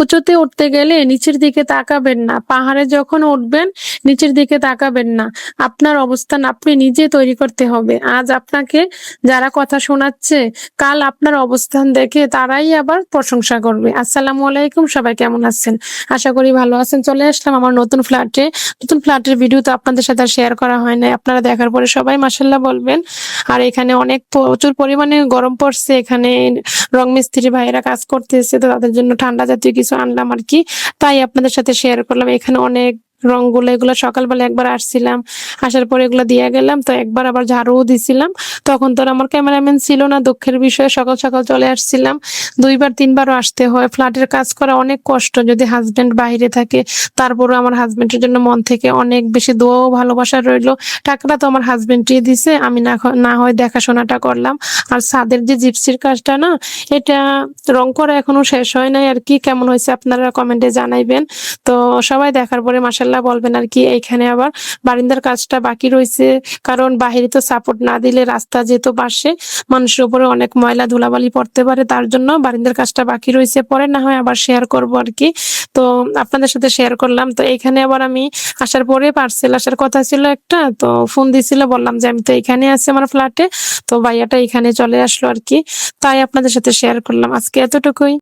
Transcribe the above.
উঁচুতে উঠতে গেলে নিচের দিকে তাকাবেন না। পাহাড়ে যখন উঠবেন নিচের দিকে তাকাবেন না। আপনার অবস্থান আপনি নিজে তৈরি করতে হবে। আজ আপনাকে যারা কথা শোনাচ্ছে, কাল আপনার অবস্থান দেখে তারাই আবার প্রশংসা করবে। আসসালামু আলাইকুম, সবাই কেমন আছেন? আশা করি ভালো আছেন। চলে আসলাম আমার নতুন ফ্ল্যাটে। নতুন ফ্ল্যাটের ভিডিও তো আপনাদের সাথে আর শেয়ার করা হয় নাই। আপনারা দেখার পরে সবাই মাশাআল্লাহ বলবেন। আর এখানে অনেক প্রচুর পরিমাণে গরম পড়ছে। এখানে রং মিস্ত্রি ভাইয়েরা কাজ করতেছে, তো তাদের জন্য ঠান্ডা জাতীয় কিছু আনলাম আরকি। তাই আপনাদের সাথে শেয়ার করলাম। এখানে অনেক রংগুলো এগুলো সকালবেলা একবার আসছিলাম, আসার পরে এগুলো দিয়ে গেলাম, তো একবার আবার ঝাড়ুও দিছিলাম। তখন তো আর আমার ক্যামেরাম্যান ছিল না, দুঃখের বিষয়। সকাল সকাল চলে আসছিলাম, 2বার 3বারও আসতে হয়। ফ্ল্যাটের কাজ করা অনেক কষ্ট যদি হাজবেন্ড বাইরে থাকে। তারপরও আমার হাজবেন্ডের জন্য মন থেকে অনেক বেশি দোয়া ও ভালোবাসা রইলো। টাকাটা তো আমার হাজবেন্ডই দিছে, আমি না হয় দেখাশোনাটা করলাম। আর ছাদের যে জিপসির কাজটা না, এটা রং করা এখনো শেষ হয় নাই আরকি। কেমন হয়েছে আপনারা কমেন্টে জানাইবেন। তো সবাই দেখার পরে মাশাআল্লাহ বলবেন আরকি। এইখানে আবার বারান্দার কাজটা বাকি রইছে। কারণ বাহিরে তো সাপোর্ট না দিলে রাস্তা যেহেতু পাশে, মানুষের উপরে অনেক ময়লা ধুলাবালি পড়তে পারে। তার জন্য বারান্দার কাজটা বাকি রইছে। পরে না হয় আবার শেয়ার করব আরকি। তো আপনাদের সাথে শেয়ার করলাম। তো এইখানে আবার আমি আসার পরে পার্সেল আসার কথা ছিল একটা। তো ফোন দিছিল, বললাম যে আমি তো এখানে আছি আমার ফ্ল্যাটে। তো ভাইয়াটা এখানে চলে আসলো আরকি। তাই আপনাদের সাথে শেয়ার করলাম। আজকে এতটুকুই।